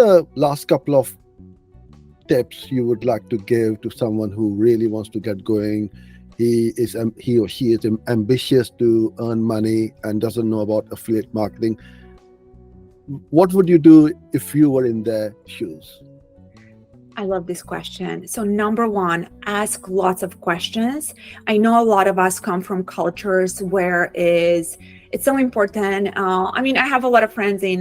the last couple of tips you would like to give to someone who really wants to get going? He or she is ambitious to earn money and doesn't know about affiliate marketing. What would you do if you were in their shoes? I love this question. So number one, ask lots of questions. I know a lot of us come from cultures where it's so important. I have a lot of friends in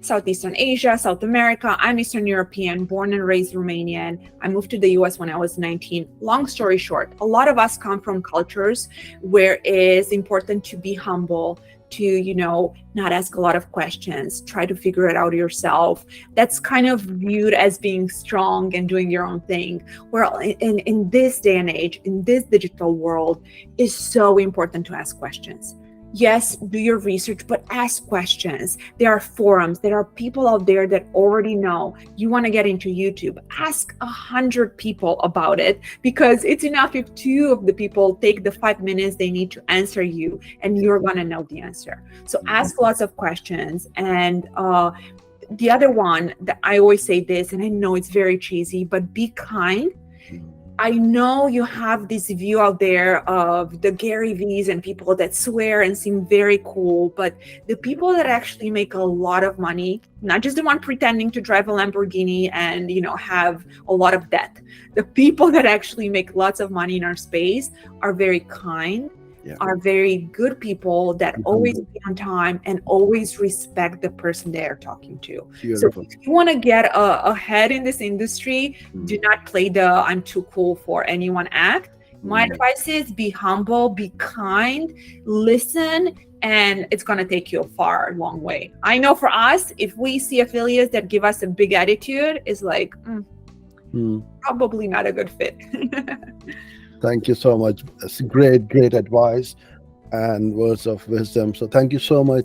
Southeastern Asia, South America. I'm Eastern European, born and raised Romanian. I moved to the US when I was 19. Long story short, a lot of us come from cultures where it's important to be humble, to, not ask a lot of questions, try to figure it out yourself. That's kind of viewed as being strong and doing your own thing. Well, in this day and age, in this digital world, it's so important to ask questions. Yes, do your research, but ask questions. There are forums. There are people out there that already know. You want to get into YouTube, ask 100 people about it, because it's enough if 2 of the people take the 5 minutes they need to answer you, and you're going to know the answer. So ask lots of questions. And the other one that I always say this, and I know it's very cheesy, but be kind. I know you have this view out there of the Gary V's and people that swear and seem very cool, but the people that actually make a lot of money, not just the one pretending to drive a Lamborghini and, have a lot of debt. The people that actually make lots of money in our space are very kind, are very good people that always be on time and always respect the person they are talking to. Beautiful. So if you want to get ahead in this industry, do not play the I'm too cool for anyone act. My advice is be humble, be kind, listen, and it's going to take you a long way. I know for us, if we see affiliates that give us a big attitude, it's like, probably not a good fit. Thank you so much. It's great advice and words of wisdom. So thank you so much.